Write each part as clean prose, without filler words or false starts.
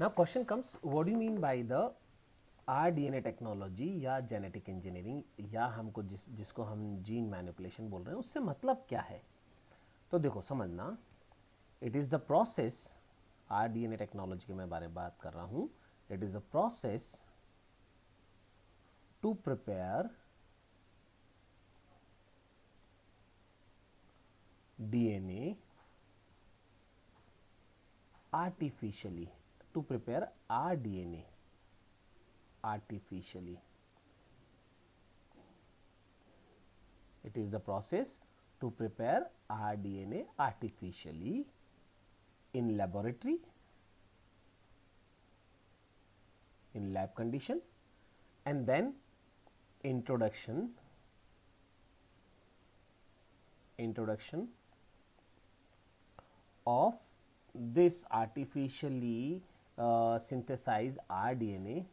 Now question comes, what do you mean by the RDNA technology या genetic engineering या हमको जिसको हम जीन मैनिपुलेशन बोल रहे हैं उससे मतलब क्या है? तो देखो समझना, it is the process, RDNA technology के मैं बारे में बात कर रहा हूँ. It is a process to prepare DNA artificially, to prepare RDNA artificially. It is the process to prepare RDNA artificially in laboratory, in lab condition, and then introduction of this artificially synthesized RDNA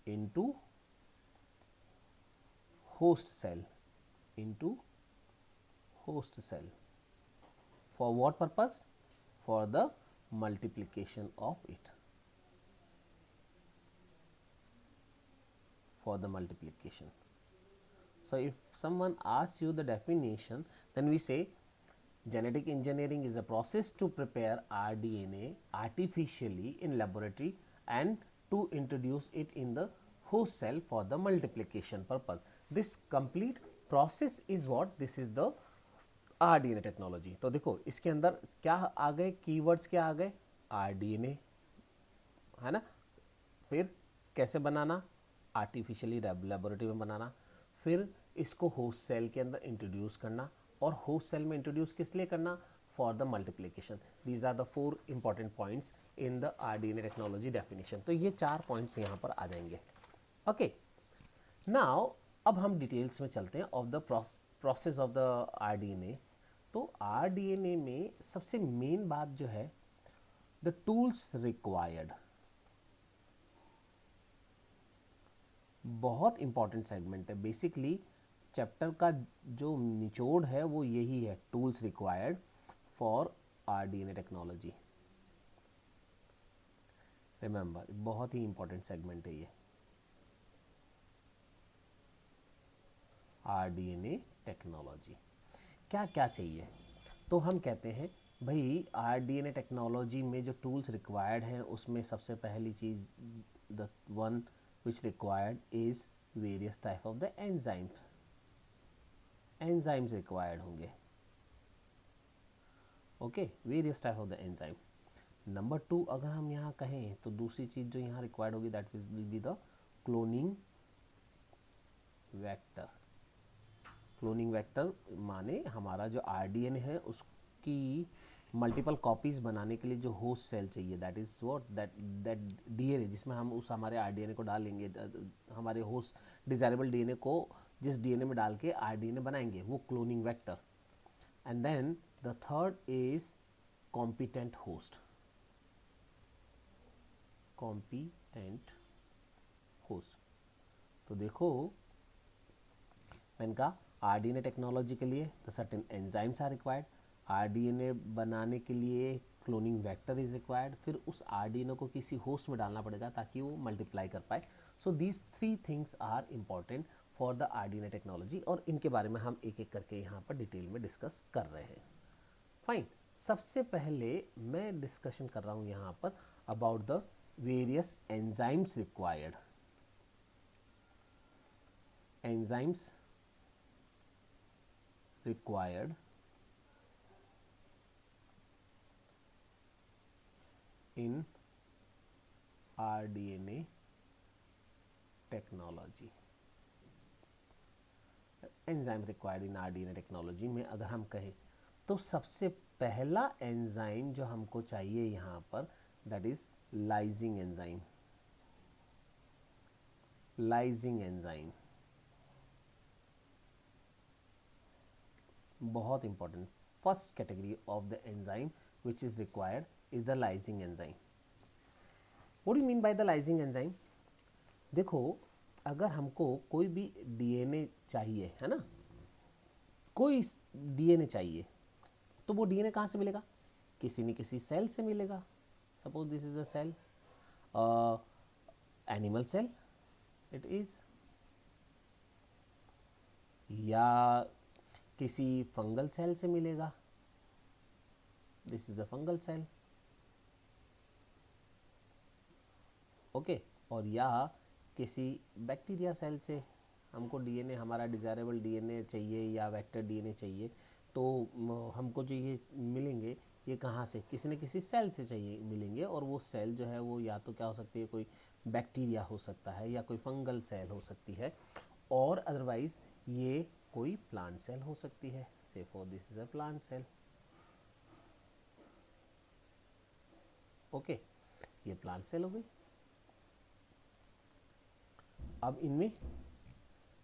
into host cell, for what purpose? For the multiplication of it, for the multiplication. So if someone asks you the definition, then we say genetic engineering is a process to prepare RDNA artificially in laboratory and to introduce it in the host cell for the multiplication purpose. This complete process is what? This is the RDNA technology. तो देखो इसके अंदर क्या आ गए, keywords क्या आ गए? RDNA है ना, फिर कैसे बनाना, आर्टिफिशियली लेबोरेटरी में बनाना, फिर इसको होस्ट सेल के अंदर इंट्रोड्यूस करना, और होस्ट सेल में इंट्रोड्यूस किस लिए करना? For the multiplication. These are the 4 important points in the RDNA technology definition. तो ये 4 पॉइंट्स यहाँ पर आ जाएंगे. ओके, नाउ अब हम डिटेल्स में चलते हैं of the process of the RDNA. तो RDNA में सबसे मेन बात जो है, द टूल्स रिक्वायर्ड, बहुत इंपॉर्टेंट सेगमेंट है. बेसिकली चैप्टर का जो निचोड़ है वो यही है, tools required for RDNA technology. Remember, बहुत ही इंपॉर्टेंट सेगमेंट है ये, RDNA टेक्नोलॉजी. क्या क्या चाहिए? तो हम कहते हैं भाई RDNA टेक्नोलॉजी में जो टूल्स रिक्वायर्ड हैं उसमें सबसे पहली चीज़, the one which required is various type of the enzymes required होंगे. Okay, various type of the enzyme. Number 2 अगर हम यहाँ कहें तो दूसरी चीज़ जो यहाँ रिक्वायर्ड होगी that will be the cloning vector. Cloning vector माने हमारा जो RDNA है उसकी मल्टीपल कॉपीज़ बनाने के लिए जो होस्ट सेल चाहिए, that is what, that DNA जिसमें हम उस हमारे RDNA को डालेंगे, हमारे होस्ट डिज़ायरेबल DNA को जिस DNA में डाल के RDNA बनाएंगे, वो cloning vector. And then the third is competent host. तो देखो मैंने कहा RDNA टेक्नोलॉजी के लिए the certain enzymes are required, RDNA बनाने के लिए क्लोनिंग वेक्टर इज रिक्वायर्ड, फिर उस RDNA को किसी होस्ट में डालना पड़ेगा ताकि वो मल्टीप्लाई कर पाए. So these 3 things are important for the RDNA technology, और इनके बारे में हम एक एक करके यहाँ पर डिटेल में डिस्कस कर रहे हैं. फाइन, सबसे पहले मैं डिस्कशन कर रहा हूँ यहाँ पर about the various enzymes required. Enzymes required in RDNA technology. Enzyme required in RDNA technology में अगर हम कहें तो सबसे पहला एंजाइम जो हमको चाहिए यहाँ पर that is lysing enzyme. Lysing enzyme बहुत important. First category of the enzyme which is required is the lysing enzyme. What do you mean by the lysing enzyme? देखो अगर हमको कोई भी DNA चाहिए, है ना, कोई DNA चाहिए, तो वो DNA कहाँ से मिलेगा? किसी न किसी सेल से मिलेगा. Suppose this is a cell, animal cell it is, या किसी फंगल सेल से मिलेगा, this is a fungal cell. Okay, और या किसी बैक्टीरिया सेल से हमको डीएनए, हमारा डिज़ायरेबल डीएनए चाहिए या वेक्टर डीएनए चाहिए, तो हमको जो ये मिलेंगे ये कहाँ से, किसी न किसी सेल से चाहिए मिलेंगे. और वो सेल जो है वो या तो क्या हो सकती है, कोई बैक्टीरिया हो सकता है या कोई फंगल सेल हो सकती है, और अदरवाइज ये कोई प्लांट सेल हो सकती है. Say for this is a plant cell. Okay, ये प्लांट सेल हो गई. अब इनमें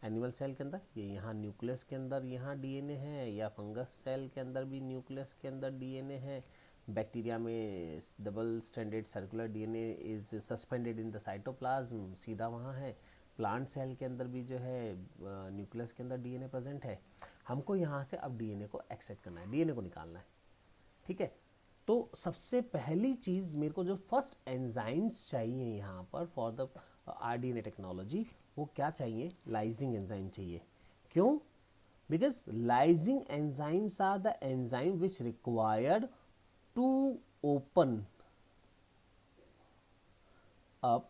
एनिमल सेल के अंदर ये यहाँ न्यूक्लियस के अंदर यहाँ डीएनए है, या फंगस सेल के अंदर भी न्यूक्लियस के अंदर डीएनए है. बैक्टीरिया में double stranded circular DNA is suspended in the cytoplasm, सीधा वहाँ है. प्लांट सेल के अंदर भी जो है न्यूक्लियस के अंदर डीएनए प्रेजेंट है. हमको यहाँ से अब डीएनए को एक्सट्रैक्ट करना है, डीएनए को निकालना है. ठीक है, तो सबसे पहली चीज़ मेरे को जो फर्स्ट एंजाइम्स चाहिए यहाँ पर फॉर द आरडीएनए टेक्नोलॉजी, वो क्या चाहिए, लाइजिंग एंजाइम चाहिए. क्यों? Because lysing enzymes are the enzyme which required to open up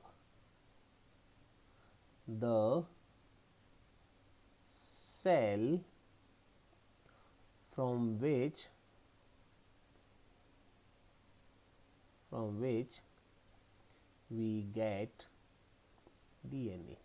the cell from which we get DNA.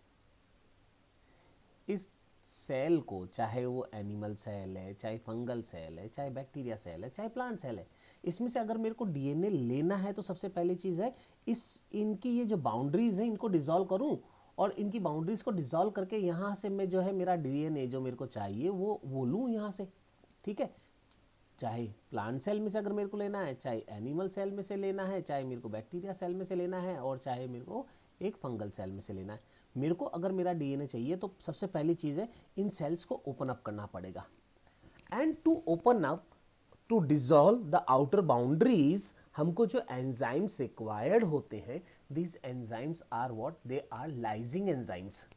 इस सेल को, चाहे वो एनिमल सेल है, चाहे फंगल सेल है, चाहे बैक्टीरिया सेल है, चाहे प्लांट सेल है, इसमें से अगर मेरे को डीएनए लेना है तो सबसे पहली चीज़ है इनकी ये जो बाउंड्रीज हैं इनको डिसॉल्व करूं, और इनकी बाउंड्रीज को डिसॉल्व करके यहाँ से मैं जो है मेरा डीएनए जो मेरे को चाहिए वो लूँ यहाँ से. ठीक है, चाहे प्लांट सेल में से अगर मेरे को लेना है, चाहे एनिमल सेल में से लेना है, चाहे मेरे को बैक्टीरिया सेल में से लेना है, और चाहे मेरे को एक फंगल सेल में से लेना है. मेरे को अगर मेरा डीएनए चाहिए तो सबसे पहली चीज़ है इन सेल्स को ओपन अप करना पड़ेगा. And to open up, to dissolve the outer boundaries, हमको जो एंजाइम्स रिक्वायर्ड होते हैं, this enzymes are what, they are lysing enzymes.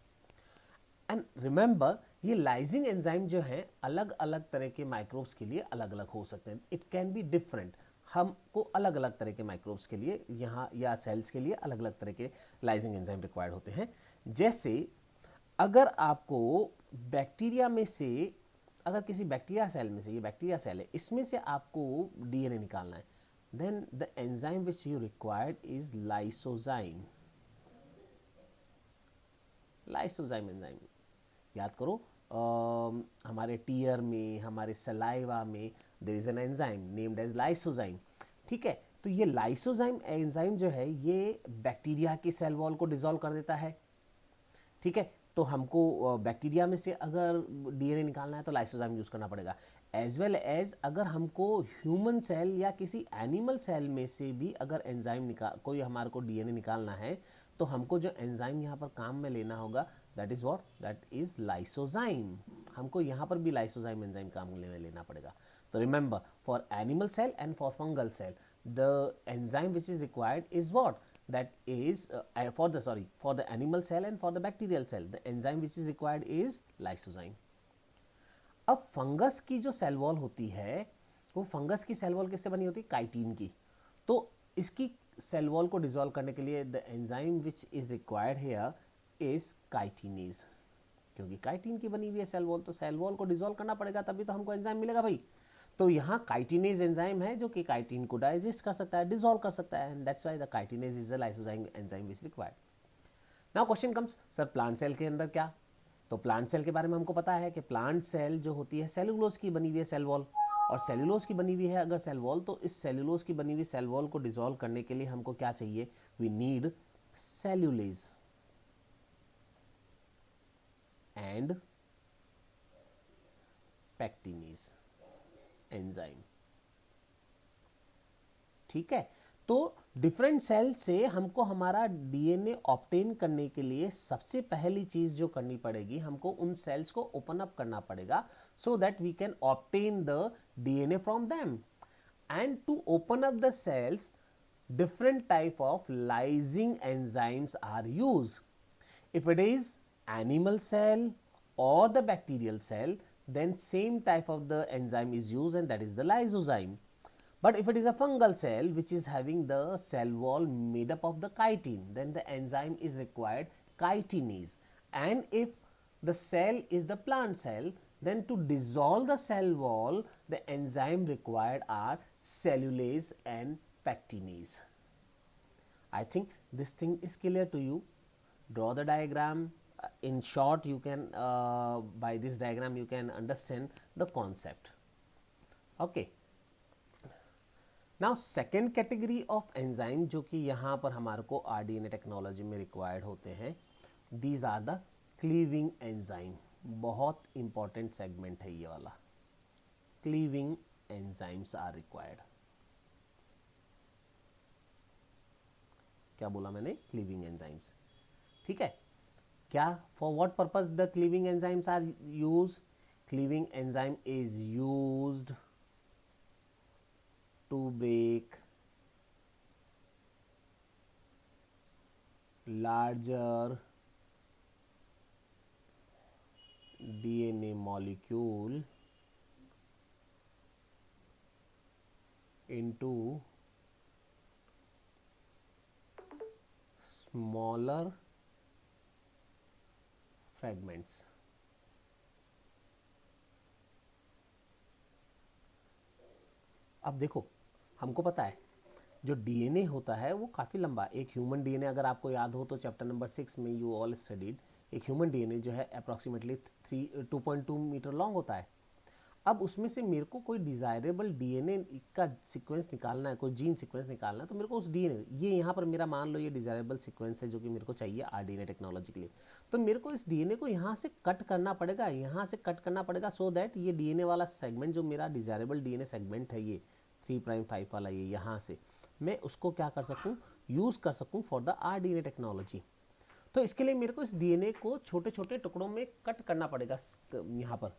And remember, ये लाइजिंग एंजाइम जो है अलग अलग तरह के माइक्रोब्स के लिए अलग अलग हो सकते हैं. It can be different. हमको अलग अलग तरह के माइक्रोब्स के लिए यहाँ या सेल्स के लिए अलग अलग तरह के लाइजिंग एंजाइम रिक्वायर्ड होते हैं. जैसे अगर आपको बैक्टीरिया में से, अगर किसी बैक्टीरिया सेल में से, ये बैक्टीरिया सेल है, इसमें से आपको डीएनए निकालना है, then the enzyme which you required is lysozyme. Lysozyme enzyme याद करो, हमारे टीयर में, हमारे सलाइवा में there is an enzyme named as lysozyme. ठीक है, तो ये लाइसोजाइम एंजाइम जो है ये बैक्टीरिया की सेल वॉल को डिसॉल्व कर देता है. ठीक है, तो हमको बैक्टीरिया में से अगर डीएनए निकालना है तो लाइसोजाइम यूज करना पड़ेगा. एज वेल एज अगर हमको ह्यूमन सेल या किसी एनिमल सेल में से भी अगर एंजाइम कोई हमारे को डीएनए निकालना है, तो हमको जो एंजाइम यहाँ पर काम में लेना होगा, that is what, that is lysozyme. हमको यहाँ पर भी लाइसोजाइम एंजाइम काम में लेना पड़ेगा. तो remember, for animal cell and for fungal cell, the enzyme which is required is what, that is for the animal cell and for the bacterial cell, the enzyme which is required is lysozyme. अब fungus की जो cell wall होती है, वो fungus की cell wall किससे बनी होती है, काइटिन की. तो इसकी सेल वॉल को डिसॉल्व करने के लिए the enzyme which is required here is chitinase. क्योंकि काइटिन की बनी हुई है सेल वॉल, तो सेल वॉल को डिसॉल्व करना पड़ेगा, तभी तो हमको एंजाइम मिलेगा भाई. तो यहाँ काइटिनेज एंजाइम है जो कि काइटिन को डाइजेस्ट कर सकता है, डिसॉल्व कर सकता है, and that's why the chitinase is the lysozyme enzyme which required. Now question comes, sir plant cell के अंदर क्या? तो प्लांट सेल के बारे में हमको पता है कि प्लांट सेल जो होती है सेलुलोज की बनी हुई है सेल वॉल, और सेलुलोज की बनी हुई है अगर सेल वॉल, तो इस सेलुलोज की बनी हुई सेल वॉल को डिसॉल्व करने के लिए हमको क्या चाहिए, we need cellulase and pectinase enzyme. ठीक है, तो डिफरेंट सेल से हमको हमारा डीएनए ऑब्टेन करने के लिए सबसे पहली चीज जो करनी पड़ेगी, हमको उन सेल्स को ओपन अप करना पड़ेगा, so that we can obtain the DNA from them. and to open up the cells different type of lysing enzymes are used. If it is animal cell or the bacterial cell, then same type of the enzyme is used, and that is the lysozyme. But if it is a fungal cell which is having the cell wall made up of the chitin, then the enzyme is required chitinase. And if the cell is the plant cell, then to dissolve the cell wall, the enzyme required are cellulase and pectinase. I think this thing is clear to you. Draw the diagram. In short, you can by this diagram you can understand the concept. Okay. Now second category of enzyme जो कि यहाँ पर हमारे को rDNA technology में required होते हैं, these are the cleaving enzyme. बहुत इंपॉर्टेंट सेगमेंट है ये वाला. Cleaving enzymes are required. क्या बोला मैंने? Cleaving enzymes. ठीक है. क्या for what purpose the cleaving enzymes are use? Cleaving enzyme is used to break larger DNA molecule into smaller fragments. अब देखो, हमको पता है जो डीएनए होता है वो काफ़ी लंबा. एक ह्यूमन डीएनए अगर आपको याद हो तो चैप्टर नंबर 6 में यू ऑल स्टडीड, एक ह्यूमन डीएनए जो है अप्रॉक्सीमेटली 2.2 मीटर लॉन्ग होता है. अब उसमें से मेरे को कोई डिज़ायरेबल डीएनए का सीक्वेंस निकालना है, कोई जीन सीक्वेंस निकालना है, तो मेरे को उस डीएनए, ये यहाँ पर मेरा मान लो ये डिज़ायरेबल सीक्वेंस है जो कि मेरे को चाहिए आरडीएनए टेक्नोलॉजी के लिए. तो मेरे को इस डीएनए को यहाँ से कट करना पड़ेगा, यहाँ से कट करना पड़ेगा, सो दैट ये डीएनए वाला सेगमेंट जो मेरा डिज़ायरेबल डीएनए सेगमेंट है, ये 3'5 वाला, ये यहाँ से मैं उसको क्या कर सकूँ, यूज़ कर सकूँ फॉर द आरडीएनए टेक्नोलॉजी. तो इसके लिए मेरे को इस डीएनए को छोटे छोटे टुकड़ों में कट करना पड़ेगा यहाँ पर.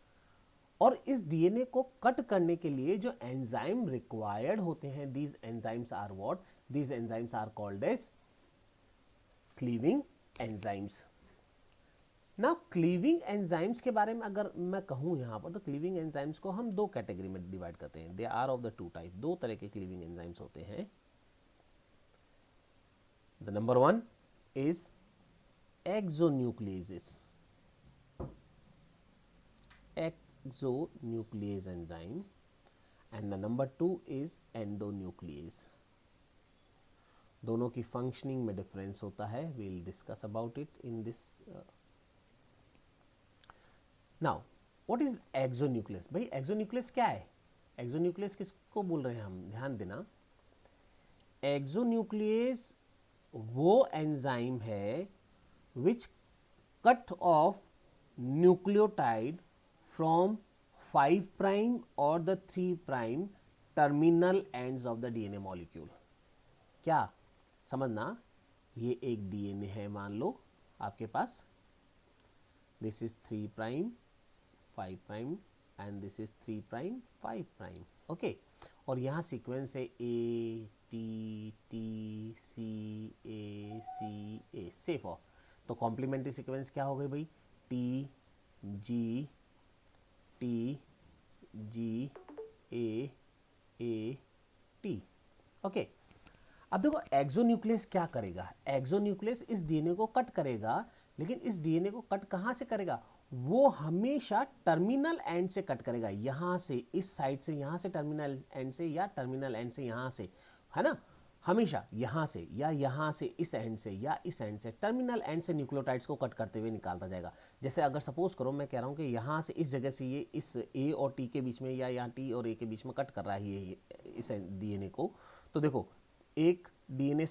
और इस डीएनए को कट करने के लिए जो एंजाइम रिक्वायर्ड होते हैं, these enzymes are what? These enzymes are called as cleaving enzymes. Now cleaving enzymes के बारे में अगर मैं कहूँ यहाँ पर, तो क्लीविंग एंजाइम्स को हम दो कैटेगरी में डिवाइड करते हैं. They are of the two type. दो तरह के क्लीविंग एंजाइम्स होते हैं. The number one is exonucleases. Exonuclease enzyme. And the number two is endonuclease. दोनों की फंक्शनिंग में डिफरेंस होता है. We will discuss about it in this. Now what is exonuclease? भाई एक्सोन्यूक्लियस क्या है? एक्सोन्यूक्लियस किसको बोल रहे हैं हम? ध्यान देना. एक्सोन्यूक्लियस वो एंजाइम है which cut off nucleotide from 5' और the 3' terminal ends of the DNA molecule. क्या समझना, ये एक डीएनए है, मान लो आपके पास. This is 3', 5' end this is 3', 5'. Okay. और यहाँ सीक्वेंस है ए टी टी सी ए से फॉर. तो कॉम्प्लीमेंट्री सीक्वेंस क्या हो गई भाई? T G A T. Okay. अब देखो एक्सोन्यूक्लियस क्या करेगा. एक्सोन्यूक्लियस इस डीएनए को कट करेगा, लेकिन इस डीएनए को कट कहाँ से करेगा? वो हमेशा टर्मिनल एंड से कट करेगा. यहाँ से, इस साइड से, यहाँ से टर्मिनल एंड से, या टर्मिनल एंड से यहाँ से, है ना. हमेशा यहाँ से, या यहाँ से इस एंड से, या इस एंड से, टर्मिनल एंड से न्यूक्लियोटाइड्स को कट करते हुए निकालता जाएगा. जैसे अगर सपोज करो मैं कह रहा हूँ कि यहाँ से इस जगह से ये इस ए और टी के बीच में, या यहाँ टी और ए के बीच में कट कर रहा है ये इस डीएनए को. तो देखो एक डीएनए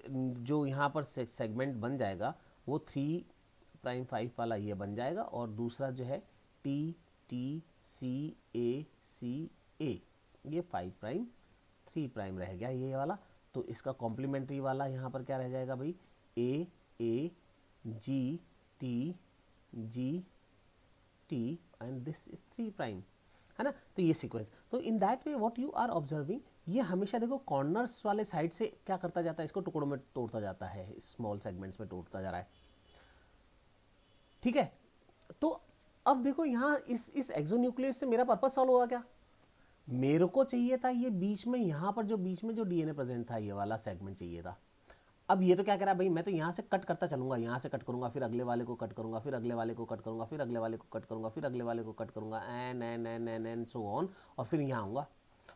जो यहाँ पर सेगमेंट बन जाएगा वो 3'5 वाला ये बन जाएगा, और दूसरा जो है टी टी सी ए ये 5', 3' रह गया ये वाला. तो इसका कॉम्प्लीमेंट्री वाला यहाँ पर क्या रह जाएगा भाई? A G T and this is 3', है ना. तो ये सीक्वेंस. तो in that way what you are observing, ये हमेशा देखो कॉर्नर्स वाले साइड से क्या करता जाता है, इसको टुकड़ों में तोड़ता जाता है, स्मॉल सेगमेंट्स में तोड़ता जा रहा है, ठीक है। तो अब देखो यहाँ इस एक्सोन्यूक्लियस से मेरा पर्पस सॉल्व हुआ क्या? मेरे को चाहिए था ये बीच में, यहाँ पर जो बीच में जो डीएनए प्रेजेंट था, ये वाला सेगमेंट चाहिए था। अब ये तो क्या कह रहा है भाई, मैं तो यहाँ से कट करता चलूंगा, यहाँ से कट करूंगा, फिर अगले वाले को कट करूंगा, फिर अगले वाले को कट करूंगा, फिर अगले वाले को कट करूंगा, फिर अगले वाले को कट करूंगा, एन सो ऑन, और फिर यहाँ आऊँगा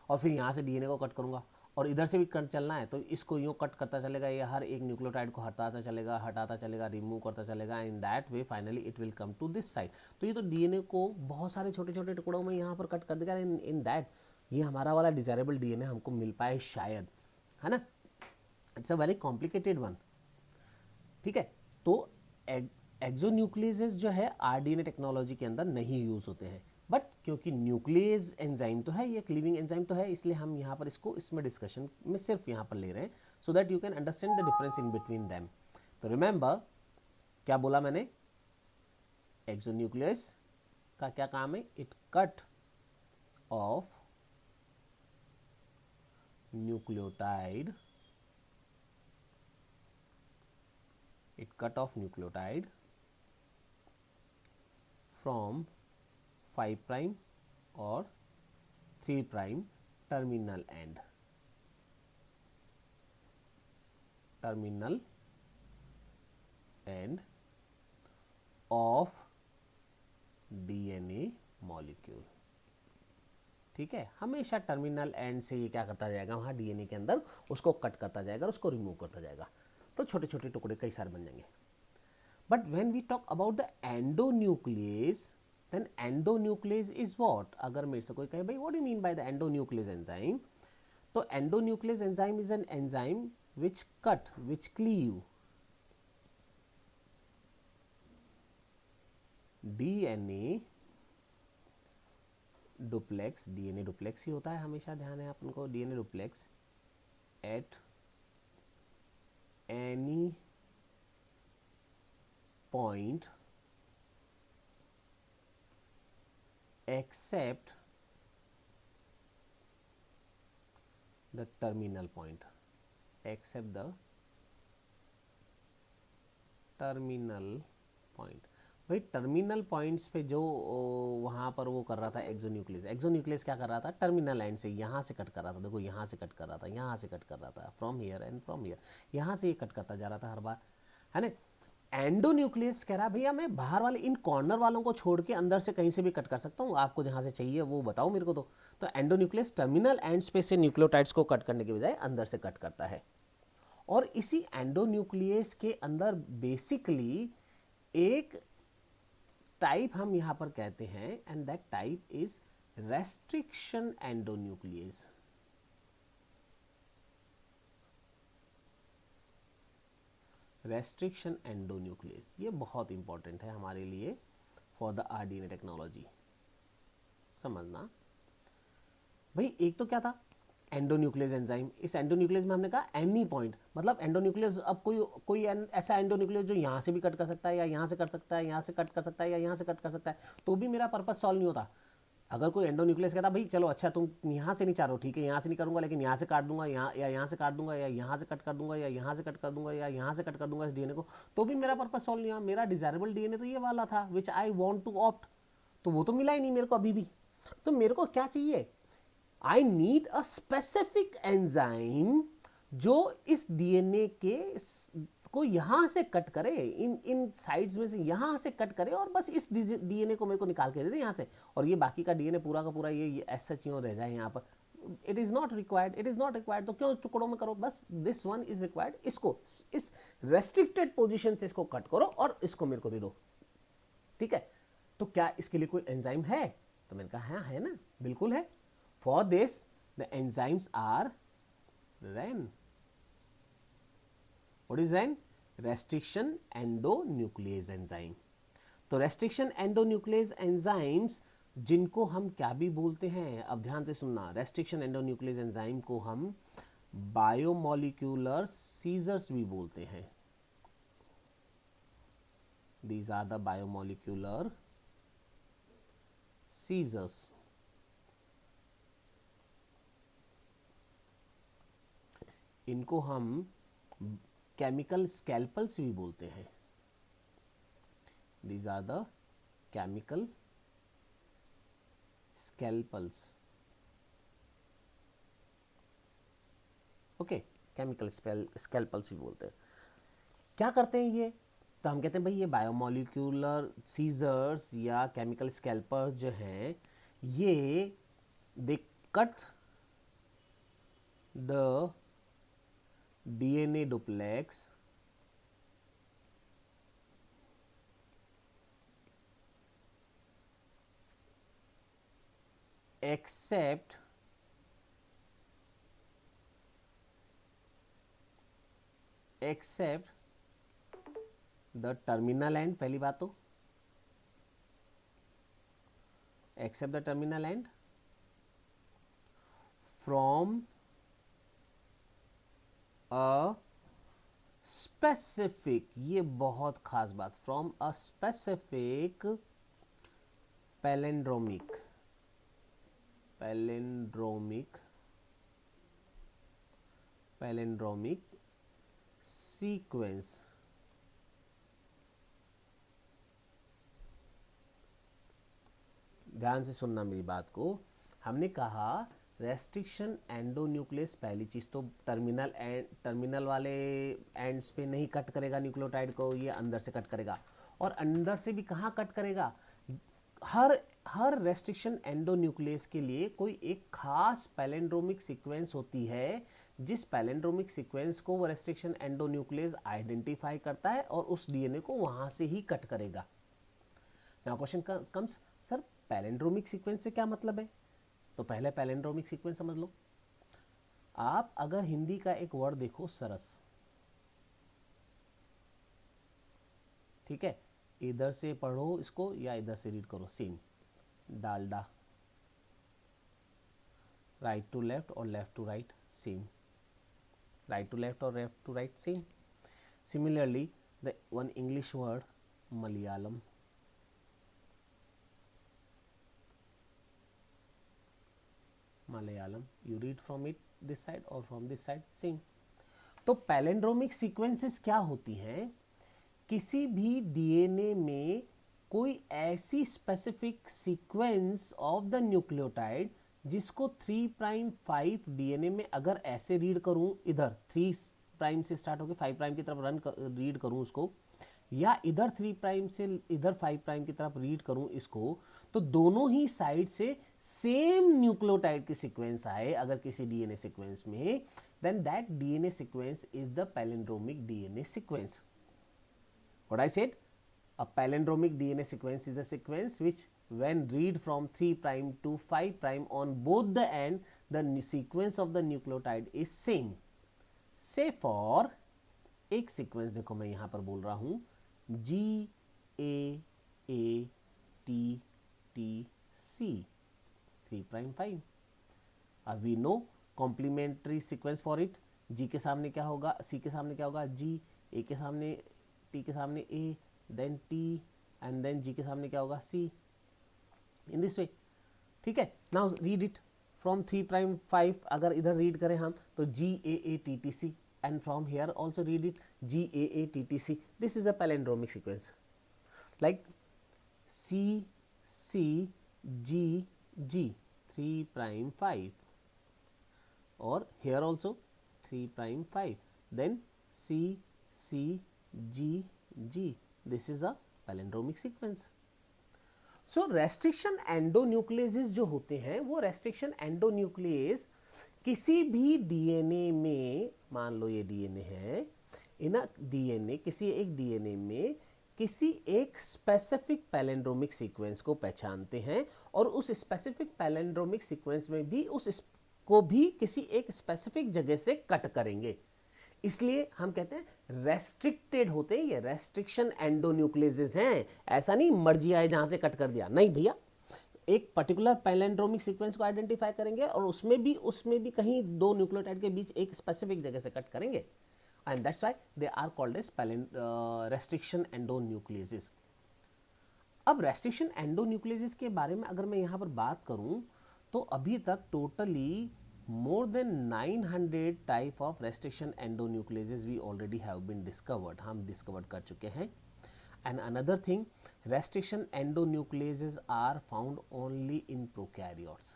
और फिर यहाँ से डीएनए को कट करूंगा, और इधर से भी कट चलना है तो इसको यूँ कट करता चलेगा, ये हर एक न्यूक्लियोटाइड को हटाता चलेगा, रिमूव करता चलेगा, in that way finally it will come to this side. तो ये तो डीएनए को बहुत सारे छोटे छोटे टुकड़ों में यहाँ पर कट कर देगा, इन दैट ये हमारा वाला डिजायरेबल डीएनए हमको मिल पाए शायद, है ना। It's a very complicated one, ठीक है। तो एक्सोन्यूक्लियस जो है आरडीएनए टेक्नोलॉजी के अंदर नहीं यूज होते हैं, बट क्योंकि न्यूक्लियस एंजाइम तो है, ये एक लिविंग एंजाइम तो है, इसलिए हम यहाँ पर इसको इसमें डिस्कशन में सिर्फ यहाँ पर ले रहे हैं, so that you can understand the difference in between them. तो रिमेंबर क्या बोला मैंने, एक्सोन्यूक्लियस का क्या काम है, it cut off nucleotide, it cut off nucleotide from 5 prime or 3 prime terminal end of DNA molecule, ठीक है। हमेशा टर्मिनल एंड से ये क्या करता जाएगा, वहाँ डीएनए के अंदर उसको कट करता जाएगा, उसको रिमूव करता जाएगा, तो छोटे छोटे टुकड़े कई सारे बन जाएंगे। But when we talk about the endonuclease, then endonuclease is what. अगर मेरे से कोई कहे भाई what do you mean by the endonuclease enzyme, तो endonuclease enzyme is an enzyme which cut, which cleave DNA duplex, DNA duplex ही होता है हमेशा, ध्यान है अपन को, DNA duplex at any point except the terminal point, except the terminal point. भाई टर्मिनल पॉइंट्स पे जो वहाँ पर वो कर रहा था एक्सोन्यूक्लियस, एक्सोन्यूक्लियस क्या कर रहा था, टर्मिनल एंड से यहाँ से कट कर रहा था, देखो यहाँ से कट कर रहा था, यहाँ से कट कर रहा था, from here and from here, यहाँ से ये कट करता जा रहा था हर बार, है ना। एंडोन्यूक्लियस कह रहा है भैया मैं बाहर वाले इन कॉर्नर वालों को छोड़ के अंदर से कहीं से भी कट कर सकता हूँ, आपको जहाँ से चाहिए वो बताओ मेरे को। तो एंडोन्यूक्लियस टर्मिनल एंड्स पे से न्यूक्लियोटाइड्स को कट करने के बजाय अंदर से कट करता है, और इसी एंडोन्यूक्लियस के अंदर बेसिकली एक टाइप हम यहां पर कहते हैं, and that type is restriction endonuclease. Restriction endonuclease ये बहुत इंपॉर्टेंट है हमारे लिए फॉर द आरडीएनए टेक्नोलॉजी, समझना भाई। एक तो क्या था एंडोन्यूक्लियस एंजाइम, इस एंडोन्यूक्लियस में हमने कहा एनी पॉइंट, मतलब एंडोन्यूक्लियस, अब कोई ऐसा एंडोन्यूक्लियस जो यहाँ से भी कट कर सकता है, या यहाँ से कट सकता है, यहाँ से कट कर सकता है, या यहाँ से कट कर सकता है, तो भी मेरा पर्पस सॉल्व नहीं होता। अगर कोई एंडोन्यूक्लियस कहता भाई चलो अच्छा तुम यहाँ से नहीं चाह रहे हो, ठीक है यहाँ से नहीं करूँगा, लेकिन यहाँ से काट दूंगा, यहाँ या यहाँ से काट दूंगा, या यहाँ से कट कर दूंगा, या यहाँ से कट कर दूंगा, या यहाँ से कट कर दूंगा इस डीएनए को, तो भी मेरा पर्पस सॉल्व नहीं हुआ। मेरा डिजायरेबल डीएनए तो ये वाला था विच आई वॉन्ट टू ऑप्ट, तो वो तो मिला ही नहीं मेरे को अभी भी। तो मेरे को क्या चाहिए, I need a specific enzyme जो इस डीएनए के को यहां से कट करे, इन साइड्स में से यहां से कट करे, और बस इस डीएनए को मेरे को निकाल के दे दे यहां से, और ये बाकी का डीएनए पूरा का पूरा ये ऐसा क्यों रह जाए यहाँ पर। It is not required, it is not required, तो क्यों टुकड़ों में करो, बस दिस वन इज रिक्वायर्ड, इसको इस रेस्ट्रिक्टेड पोजीशन से इसको कट करो और इसको मेरे को दे दो, ठीक है। तो क्या इसके लिए कोई एंजाइम है, तो मैंने कहा हाँ है ना, बिल्कुल है। For this, the enzymes are REN. What is REN? Restriction endonuclease enzyme. तो रेस्ट्रिक्शन एंडोन्यूक्लियस एंजाइम्स जिनको हम क्या भी बोलते हैं, अब ध्यान से सुनना, रेस्ट्रिक्शन एंडोन्यूक्लियस एंजाइम को हम बायोमोलिक्यूलर सीजर्स भी बोलते हैं। These are the biomolecular seizures. इनको हम केमिकल स्कैल्पल्स भी बोलते हैं। These are the chemical scalpels. Okay, chemical scalpels भी बोलते हैं। क्या करते हैं ये? तो हम कहते हैं भाई ये बायोमोलिक्यूलर सीजर्स या केमिकल स्कैल्पर्स जो हैं ये they cut the DNA duplex except the terminal end, पहली बात तो except the terminal end from a specific, ये बहुत खास बात, from a specific palindromic sequence। ध्यान से सुनना मेरी बात को। हमने कहा रेस्ट्रिक्शन एंडोन्यूक्लियस, पहली चीज तो टर्मिनल वाले एंड्स पे नहीं कट करेगा न्यूक्लियोटाइड को, ये अंदर से कट करेगा। और अंदर से भी कहाँ कट करेगा? हर रेस्ट्रिक्शन एंडोन्यूक्लियस के लिए कोई एक खास पैलेंड्रोमिक सीक्वेंस होती है, जिस पैलेंड्रोमिक सीक्वेंस को वो रेस्ट्रिक्शन एंडोन्यूक्लियस आइडेंटिफाई करता है और उस डीएनए को वहां से ही कट करेगा। Now question comes, sir palindromic sequence से क्या मतलब है? तो पहले पैलेंड्रोमिक सीक्वेंस समझ लो। आप अगर हिंदी का एक वर्ड देखो सरस, ठीक है, इधर से पढ़ो इसको या इधर से रीड करो, same. Dalda, right to left और left to right, same. Right to left और left to right, same. Similarly the one English word Malayalam, you read from it this side or from this side, same। तो palindromic sequences क्या होती हैं? किसी भी DNA में कोई ऐसी specific sequence of the nucleotide जिसको 3 प्राइम 5 डीएनए में अगर ऐसे रीड करूं, इधर 3 प्राइम से स्टार्ट होकर 5 प्राइम की तरफ रीड करूं उसको, या इधर 3 प्राइम से इधर 5 प्राइम की तरफ रीड करूं इसको, तो दोनों ही साइड से सेम न्यूक्लियोटाइड की सीक्वेंस आए अगर किसी डीएनए सीक्वेंस में, then that DNA sequence is the palindromic DNA sequence. What I said, a palindromic DNA sequence is a sequence which when read from 3 prime to 5 prime on both the end, the sequence of the nucleotide is same। Say for एक sequence देखो मैं यहां पर बोल रहा हूं GAATTC 3 prime 5। अब we know complementary sequence for it, G के सामने क्या होगा, C के सामने क्या होगा G, A के सामने, T के सामने A, then T and then G के सामने क्या होगा C, in this way। ठीक है, now read it from 3 prime 5 अगर इधर रीड करें हम तो GAATTC and from here also read it GAATTC। this is a palindromic sequence like CCGG 3 prime 5 or here also 3 prime 5 then CCGG, this is a palindromic sequence। So restriction endonuclease जो होते हैं वो restriction endonuclease किसी भी DNA में, मान लो ये DNA है, इन डीएनए किसी एक डीएनए में किसी एक स्पेसिफिक पैलेंड्रोमिक सीक्वेंस को पहचानते हैं और उस स्पेसिफिक पैलेंड्रोमिक सीक्वेंस में भी उसको भी किसी एक स्पेसिफिक जगह से कट करेंगे, इसलिए हम कहते हैं रेस्ट्रिक्टेड होते हैं, ये रेस्ट्रिक्शन एंडोन्यूक्लियस हैं। ऐसा नहीं मर्जी आए जहां से कट कर दिया, नहीं भैया, एक पर्टिकुलर पैलेंड्रोमिक सीक्वेंस को आइडेंटिफाई करेंगे और उसमें भी कहीं दो न्यूक्लियोटाइड के बीच एक स्पेसिफिक जगह से कट करेंगे, and that's why they are called as restriction endonuclease. अब रेस्ट्रिक्शन एंडोन्यूक्लियस के बारे में अगर मैं यहां पर बात करूं तो अभी तक totally more than 900 type of restriction endonucleases we already have been discovered, हम discovered कर चुके हैं. And another thing, restriction endonucleases are found only in prokaryotes.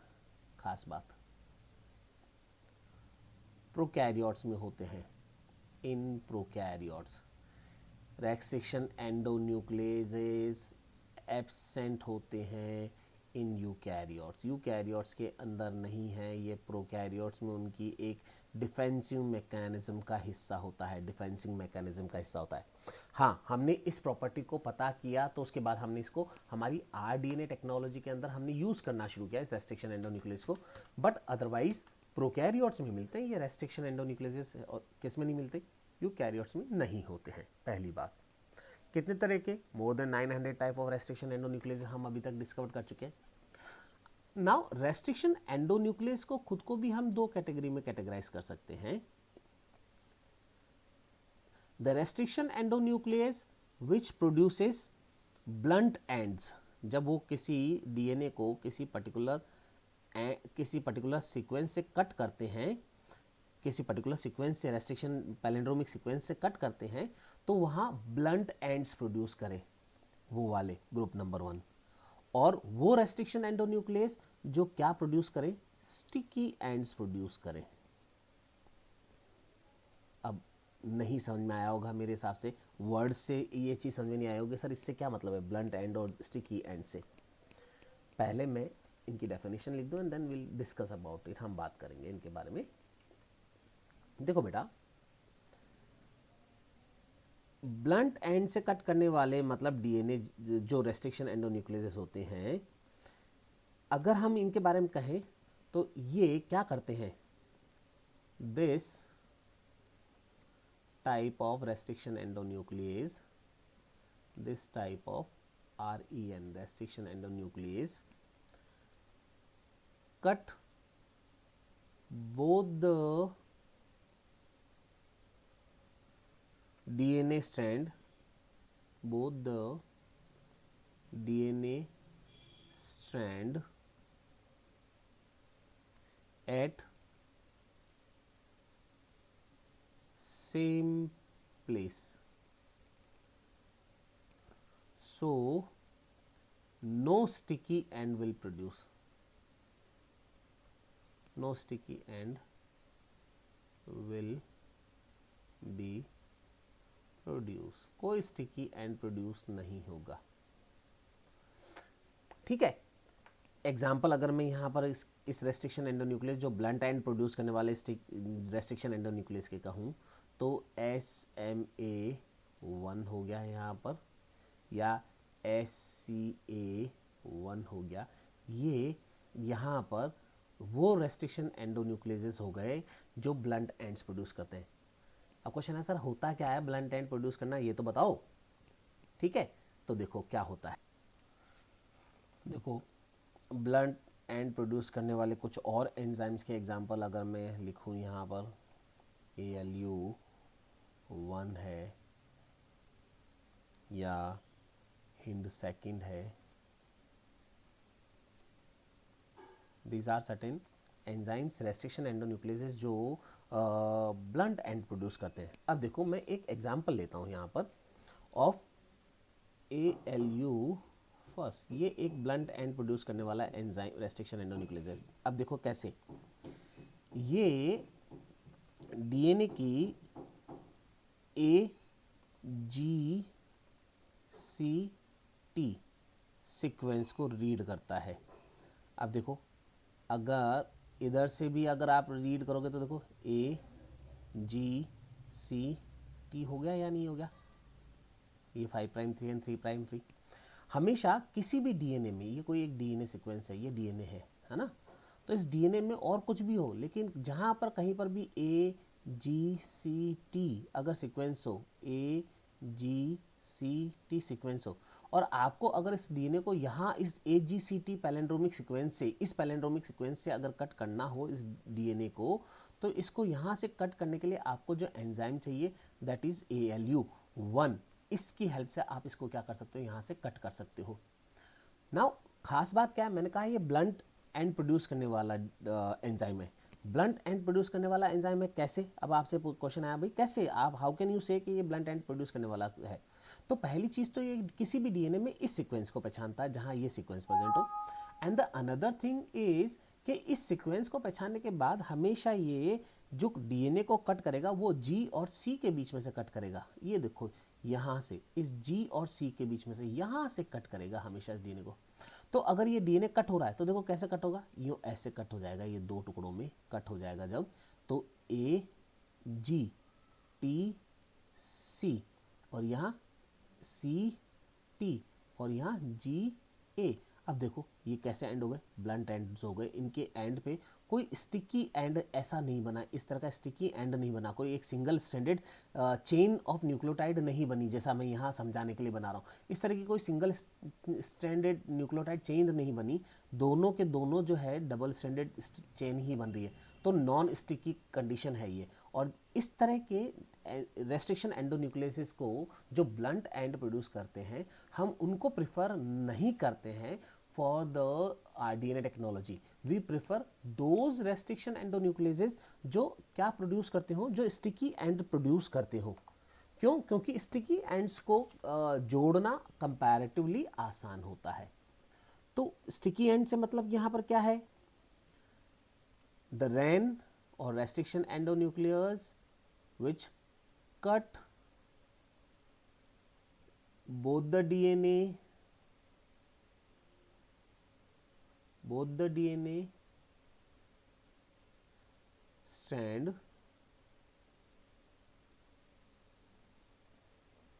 खास बात prokaryotes में होते हैं. In prokaryotes restriction endonucleases absent होते हैं इन यूकैरियोट्स. यूकैरियोट्स के अंदर नहीं है ये. प्रोकैरियोट्स में उनकी एक डिफेंसिव मैकेनिज्म का हिस्सा होता है. डिफेंसिव मैकेनिज्म का हिस्सा होता है. हाँ, हमने इस प्रॉपर्टी को पता किया तो उसके बाद हमने इसको हमारी आरडीएनए टेक्नोलॉजी के अंदर हमने यूज़ करना शुरू किया इस रेस्ट्रिक्शन एंडोन्यूक्लियस को. बट अदरवाइज प्रोकैरियोट्स में मिलते हैं ये रेस्ट्रिक्शन एंडोन्यूक्लियस, और किस में नहीं मिलते? यूकैरियोट्स में नहीं होते हैं. पहली बात. कितने तरह के? More than 900 type of restriction endonuclease हम अभी तक डिस्कवर कर चुके हैं. नाउ रेस्ट्रिक्शन एंडोन्यूक्लियस को खुद को भी हम दो कैटेगरी में कैटेगराइज कर सकते हैं. The restriction endonuclease which produces blunt ends. जब वो किसी डीएनए को किसी पर्टिकुलर सीक्वेंस से कट करते हैं, किसी पर्टिकुलर सीक्वेंस से, रेस्ट्रिक्शन पैलिंड्रोमिक सीक्वेंस से कट करते हैं, तो वहाँ ब्लंट एंड्स प्रोड्यूस करें, वो वाले ग्रुप नंबर 1. और वो रेस्ट्रिक्शन एंडोन्यूक्लियस जो क्या प्रोड्यूस करें? स्टिकी एंड्स प्रोड्यूस करें. अब नहीं समझ में आया होगा मेरे हिसाब से, वर्ड से ये चीज़ समझ में नहीं आई होगी सर इससे क्या मतलब है ब्लंट एंड और स्टिकी एंड से. पहले मैं इनकी डेफिनेशन लिख दूँ and then will discuss about it. हम बात करेंगे इनके बारे में. देखो बेटा, ब्लंट एंड से कट करने वाले मतलब डीएनए जो रेस्ट्रिक्शन एंडोन्यूक्लियस होते हैं, अगर हम इनके बारे में कहें तो ये क्या करते हैं? This type of restriction endonuclease, this type of REN restriction endonuclease cut both the DNA strand, both the DNA strand at same place. So no sticky end will produce. No sticky end will be produce. कोई sticky and produce नहीं होगा. ठीक है. Example अगर मैं यहाँ पर इस रेस्ट्रिक्शन एंडोन्यूक्लियस जो ब्लंट एंड प्रोड्यूस करने वाले रेस्ट्रिक्शन एंडोन्यूक्लियस के कहूँ तो SMA1 हो गया यहाँ पर, या SCA1 हो गया. ये यहाँ पर वो रेस्ट्रिक्शन एंडोन्यूक्लियस हो गए जो ब्लंट एंड्स प्रोड्यूस करते हैं. अब क्वेश्चन है सर होता क्या है ब्लंट एंड प्रोड्यूस करना, ये तो बताओ. ठीक है, तो देखो क्या होता है. देखो ब्लंट एंड प्रोड्यूस करने वाले कुछ और एंजाइम्स के एग्जांपल अगर मैं लिखूं यहाँ पर, ALU1 है या HIND2 है. These are certain enzymes restriction endonuclease जो ब्लंट एंड प्रोड्यूस करते हैं. अब देखो मैं एक एग्जांपल लेता हूँ यहाँ पर ऑफ ALU फर्स्ट. ये एक ब्लंट एंड प्रोड्यूस करने वाला एंजाइम रेस्ट्रिक्शन एंडोन्यूक्लियस है. अब देखो कैसे, ये डीएनए की AGCT सीक्वेंस को रीड करता है. अब देखो अगर इधर से भी अगर आप रीड करोगे तो देखो AGCT हो गया या नहीं हो गया. ये 5 प्राइम 3 एंड 3 प्राइम 3. हमेशा किसी भी डीएनए में, ये कोई एक डीएनए सीक्वेंस है, ये डीएनए है ना, तो इस डीएनए में और कुछ भी हो, लेकिन जहाँ पर कहीं पर भी AGCT अगर सीक्वेंस हो, AGCT सीक्वेंस हो, और आपको अगर इस डीएनए को यहाँ इस AGCT पैलिंड्रोमिक सीक्वेंस से, इस पैलिंड्रोमिक सीक्वेंस से अगर कट करना हो इस डीएनए को, तो इसको यहाँ से कट करने के लिए आपको जो एंजाइम चाहिए दैट इज ALU1. इसकी हेल्प से आप इसको क्या कर सकते हो, यहाँ से कट कर सकते हो. नाउ खास बात क्या है, मैंने कहा ये ब्लंट एंड प्रोड्यूस करने वाला एंजाइम है, ब्लंट एंड प्रोड्यूस करने वाला एंजाइम है, कैसे? अब आपसे क्वेश्चन आया भाई कैसे आप, हाउ कैन यू से कि ये ब्लंट एंड प्रोड्यूस करने वाला है? तो पहली चीज़ तो ये किसी भी डीएनए में इस सीक्वेंस को पहचानता है जहाँ ये सीक्वेंस प्रेजेंट हो, and the another thing is कि इस सीक्वेंस को पहचानने के बाद हमेशा ये जो डीएनए को कट करेगा वो जी और सी के बीच में से कट करेगा। ये देखो यहाँ से इस जी और सी के बीच में से यहाँ से कट करेगा हमेशा इस डीएनए को। तो अगर ये डीएनए कट हो रहा है तो देखो कैसे कट होगा, यूँ ऐसे कट हो जाएगा, ये दो टुकड़ों में कट हो जाएगा जब, तो ए जी टी सी और यहाँ सी टी और यहाँ जी ए। अब देखो ये कैसे एंड हो गए, ब्लंट एंड्स हो गए, इनके एंड पे कोई स्टिकी एंड ऐसा नहीं बना, इस तरह का स्टिकी एंड नहीं बना, कोई एक single stranded chain of nucleotide नहीं बनी जैसा मैं यहाँ समझाने के लिए बना रहा हूँ। इस तरह की कोई सिंगल स्ट्रैंडेड न्यूक्लियोटाइड चेन नहीं बनी, दोनों के दोनों जो है डबल स्ट्रैंडेड चेन ही बन रही है, तो नॉन स्टिकी कंडीशन है ये। और इस तरह के रेस्ट्रिक्शन एंडोन्यूक्लियसिस को जो ब्लंट एंड प्रोड्यूस करते हैं हम उनको प्रिफर नहीं करते हैं for the DNA technology. We prefer those restriction endonucleases जो क्या प्रोड्यूस करते हो, जो स्टिकी एंड प्रोड्यूस करते हो। क्यों? क्योंकि स्टिकी एंड्स को जोड़ना कंपैरेटिवली आसान होता है। तो स्टिकी एंड से मतलब यहाँ पर क्या है, द रेन और restriction endonuclease which cut both the DNA strand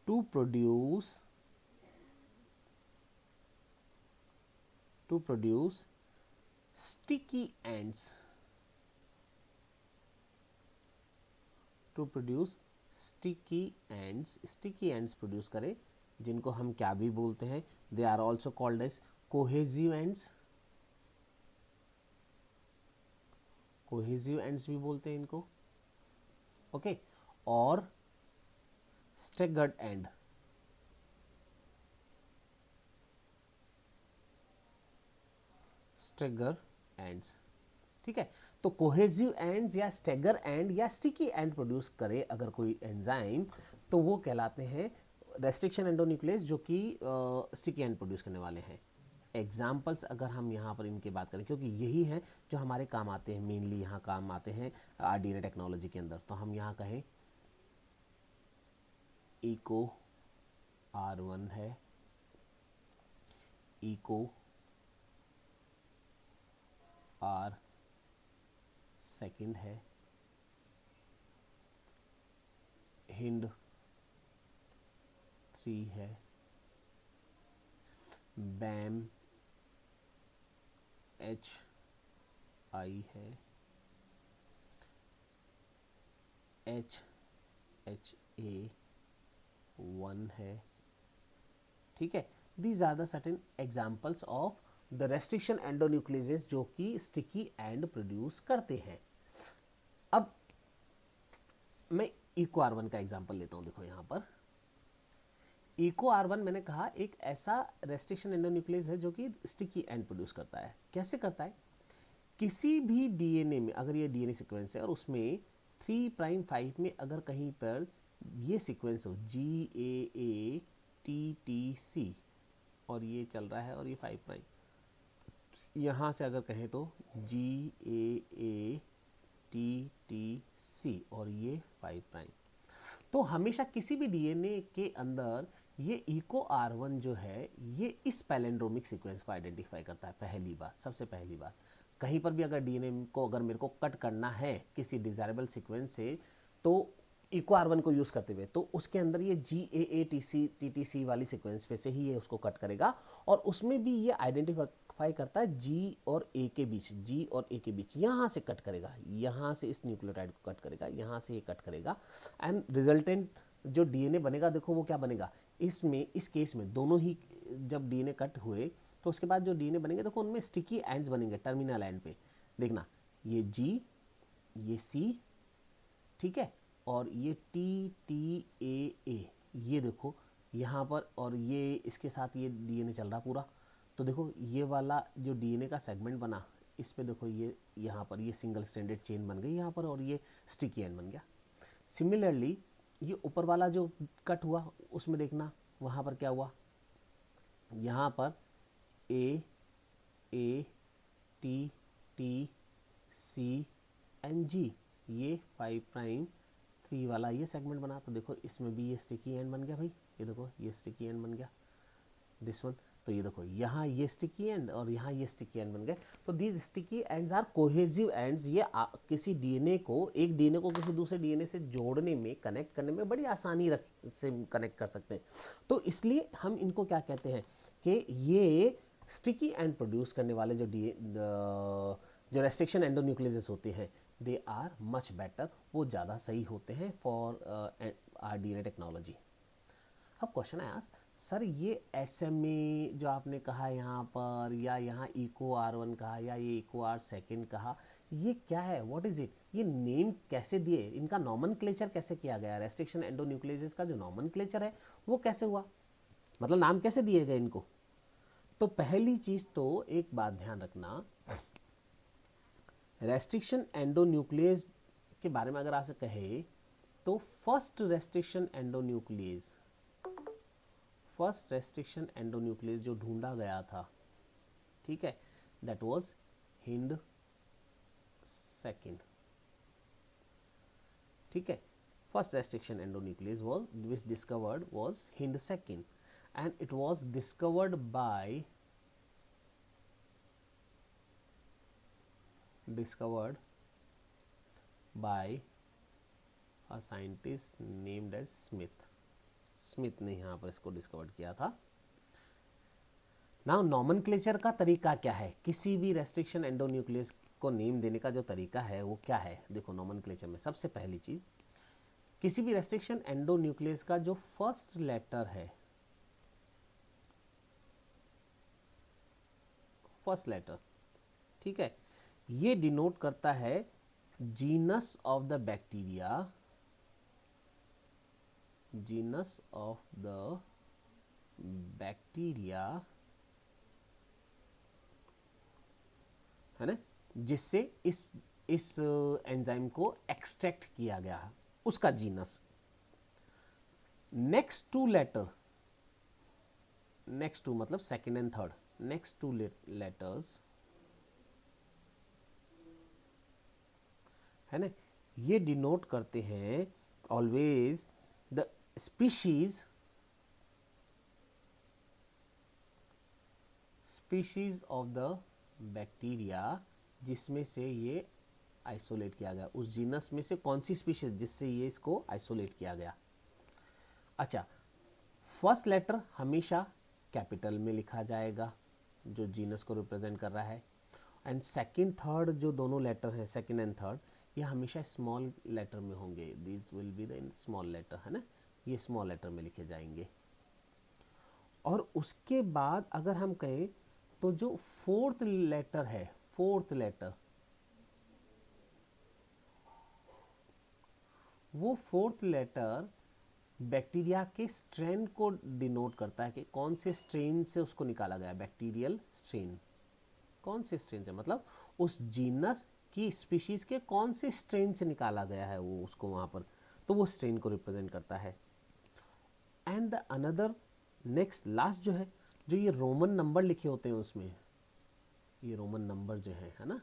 to produce sticky ends, sticky ends produce करे, जिनको हम क्या भी बोलते हैं, they are also called as cohesive ends भी बोलते हैं इनको, ओके। और स्टेगर्ड एंड्स, ठीक है। तो कोहेजिव एंड्स या स्टेगर एंड या स्टिकी एंड प्रोड्यूस करे अगर कोई एंजाइम, तो वो कहलाते हैं रेस्ट्रिक्शन एंडोन्यूक्लियस जो कि स्टिकी एंड प्रोड्यूस करने वाले हैं। एग्जाम्पल्स अगर हम यहाँ पर इनके बात करें, क्योंकि यही हैं जो हमारे काम आते हैं, मेनली यहाँ काम आते हैं डीएनए टेक्नोलॉजी के अंदर, तो हम यहाँ कहें इको R1 है, इको R2 है, हिंड 3 है, बैम HI है, HA1 है, ठीक है। These are the certain examples of the restriction endonucleases जो कि स्टिकी एंड प्रोड्यूस करते हैं। अब मैं इको R1 का एग्जाम्पल लेता हूं, देखो यहां पर इको R1 मैंने कहा एक ऐसा रेस्ट्रिक्शन एंडोन्यूक्लियस है जो कि स्टिकी एंड प्रोड्यूस करता है। कैसे करता है? किसी भी डीएनए में अगर ये डीएनए सीक्वेंस है और उसमें 3'5 में अगर कहीं पर ये सीक्वेंस हो GAATTC और ये चल रहा है और ये 5', यहाँ से अगर कहें तो GAATTC और ये 5', तो हमेशा किसी भी डीएनए के अंदर ये इको R1 जो है ये इस पैलेंड्रोमिक सीक्वेंस को आइडेंटिफाई करता है। पहली बात, सबसे पहली बात, कहीं पर भी अगर डीएनए को अगर मेरे को कट करना है किसी डिजायरेबल सीक्वेंस से, तो इको R1 को यूज़ करते हुए, तो उसके अंदर ये GAATTC वाली सीक्वेंस पे से ही ये उसको कट करेगा, और उसमें भी ये आइडेंटिफाई करता है G और A के बीच, यहाँ से कट करेगा, यहाँ से इस न्यूक्लियोटाइड को कट करेगा, यहाँ से ये कट करेगा, एंड रिजल्टेंट जो डीएनए बनेगा, देखो वो क्या बनेगा, इसमें इस केस में दोनों ही जब डीएनए कट हुए तो उसके बाद जो डीएनए बनेंगे, देखो उनमें स्टिकी एंड्स बनेंगे टर्मिनल एंड पे, देखना ये G, ये C, ठीक है, और ये TTAA, ये देखो यहाँ पर, और ये इसके साथ ये डीएनए चल रहा पूरा, तो देखो ये वाला जो डीएनए का सेगमेंट बना इस पे देखो ये यहाँ पर ये सिंगल स्ट्रैंडेड चेन बन गई यहाँ पर और ये स्टिकी एंड बन गया। सिमिलरली ये ऊपर वाला जो कट हुआ उसमें देखना वहाँ पर क्या हुआ, यहाँ पर A T T C N G ये 5 प्राइम 3 वाला ये सेगमेंट बना। तो देखो इसमें भी ये स्टिकी एंड बन गया भाई, ये देखो ये स्टिकी एंड बन गया दिस वन। तो ये देखो यहाँ ये स्टिकी एंड और यहाँ ये स्टिकी एंड बन गए। तो these sticky ends are cohesive ends, ये किसी डीएनए को एक डीएनए को किसी दूसरे डीएनए से जोड़ने में कनेक्ट करने में बड़ी आसानी से कनेक्ट कर सकते हैं। तो इसलिए हम इनको क्या कहते हैं कि ये स्टिकी एंड प्रोड्यूस करने वाले जो रेस्ट्रिक्शन एंडोन्यूक्लियस होते हैं दे आर मच बेटर, वो ज़्यादा सही होते हैं फॉर आर डीएनए टेक्नोलॉजी। अब क्वेश्चन आया सर ये SMA जो आपने कहा यहाँ पर या यहाँ इको R1 कहा या ये इको R2 कहा, ये क्या है, व्हाट इज इट, ये नेम कैसे दिए, इनका नॉमनक्लेचर कैसे किया गया, रेस्ट्रिक्शन एंडोन्यूक्लियस का जो नॉमनक्लेचर है वो कैसे हुआ, मतलब नाम कैसे दिए गए इनको। तो पहली चीज तो एक बात ध्यान रखना, रेस्ट्रिक्शन एंडोन्यूक्लियस के बारे में अगर आपसे कहे तो फर्स्ट रेस्ट्रिक्शन एंडोन्यूक्लियस जो ढूंढा गया था, ठीक है, दैट वाज हिंड सेकेंड, ठीक है। First restriction endonuclease was which discovered was hind second and it was discovered by a scientist named as Smith ने यहाँ पर इसको डिस्कवर किया था। नाउ नॉमनक्लेचर का तरीका क्या है, किसी भी रेस्ट्रिक्शन एंडोन्यूक्लियस को नेम देने का जो तरीका है वो क्या है। देखो नॉमनक्लेचर में सबसे पहली चीज, किसी भी रेस्ट्रिक्शन एंडोन्यूक्लियस का जो फर्स्ट लेटर है, फर्स्ट लेटर, ठीक है, ये डिनोट करता है genus of the bacteria, genus of the bacteria, है ना, जिससे इस एंजाइम को एक्सट्रैक्ट किया गया है, उसका genus. Next two letter, next two मतलब second and third, next two letters, है ना, ये डिनोट करते हैं always the species of the bacteria जिसमें से ये आइसोलेट किया गया, उस जीनस में से कौन सी स्पीशीज जिससे ये इसको आइसोलेट किया गया। अच्छा, फर्स्ट लेटर हमेशा कैपिटल में लिखा जाएगा जो जीनस को रिप्रेजेंट कर रहा है, एंड सेकंड थर्ड जो दोनों लेटर हैं, सेकंड एंड थर्ड, ये हमेशा स्मॉल लेटर में होंगे, this will be the small letter, है ना, ये स्मॉल लेटर में लिखे जाएंगे। और उसके बाद अगर हम कहें तो जो फोर्थ लेटर है, फोर्थ लेटर, वो फोर्थ लेटर बैक्टीरिया के स्ट्रेन को डिनोट करता है कि कौन से स्ट्रेन से उसको निकाला गया, बैक्टीरियल स्ट्रेन, कौन से स्ट्रेन से, मतलब उस जीनस की स्पीशीज के कौन से स्ट्रेन से निकाला गया है वो उसको वहां पर, तो वो स्ट्रेन को रिप्रेजेंट करता है। And the another next last जो है, जो ये रोमन नंबर लिखे होते हैं उसमें, ये रोमन नंबर जो है ना,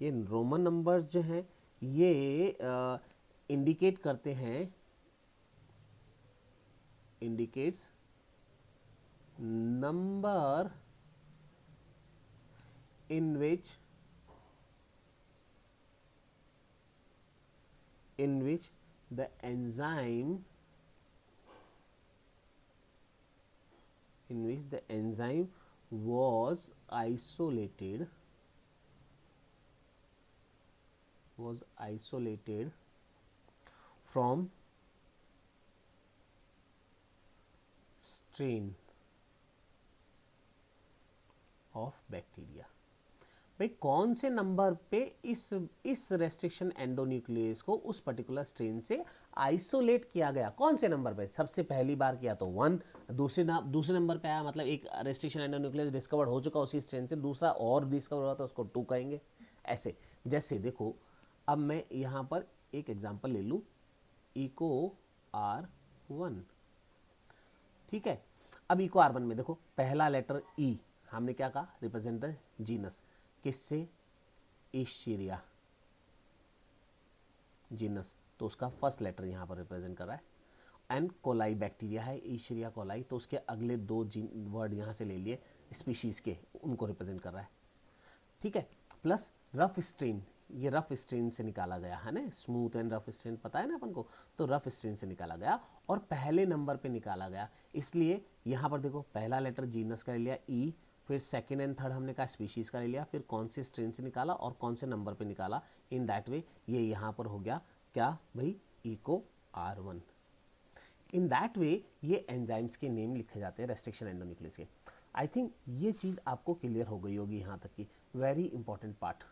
ये रोमन नंबर्स जो हैं ये इंडिकेट करते हैं, indicates number in which the enzyme was isolated from strain of bacteria। भाई कौन से नंबर पे इस रेस्ट्रिक्शन एंडोन्यूक्लियस को उस पर्टिकुलर स्ट्रेन से आइसोलेट किया गया, कौन से नंबर पे? सबसे पहली बार किया तो 1, दूसरे नंबर पे आया, मतलब एक रेस्ट्रिक्शन एंडोन्यूक्लियस डिस्कवर हो चुका उसी स्ट्रेन से, दूसरा और डिस्कवर हुआ तो उसको 2 कहेंगे। ऐसे जैसे देखो, अब मैं यहाँ पर एक एग्जांपल ले लूँ, इको R1, ठीक है। अब इको R1 में देखो पहला लेटर ई, हमने क्या कहा, रिप्रेजेंट द जीनस, किससे? ईस्चेरिया जीनस, तो उसका फर्स्ट लेटर यहाँ पर रिप्रेजेंट कर रहा है। एंड कोलाई बैक्टीरिया है, ईस्चेरिया कोलाई, तो उसके अगले 2 वर्ड यहाँ से ले लिए स्पीशीज के, उनको रिप्रेजेंट कर रहा है, ठीक है। प्लस रफ स्ट्रेन, ये रफ स्ट्रेन से निकाला गया है ना, स्मूथ एंड रफ स्ट्रेन पता है ना अपन को, तो रफ स्ट्रेन से निकाला गया और पहले नंबर पे निकाला गया, इसलिए यहाँ पर देखो पहला लेटर जीनस का ले लिया ई, फिर सेकेंड एंड थर्ड हमने कहा स्पीशीज का ले लिया, फिर कौन से स्ट्रेन से निकाला और कौन से नंबर पे निकाला, इन दैट वे ये यहाँ पर हो गया क्या भाई, इको R1। इन दैट वे ये एंजाइम्स के नेम लिखे जाते हैं रेस्ट्रिक्शन एंडोन्यूक्लियस के। आई थिंक ये चीज़ आपको क्लियर हो गई होगी यहाँ तक की, वेरी इंपॉर्टेंट पार्ट।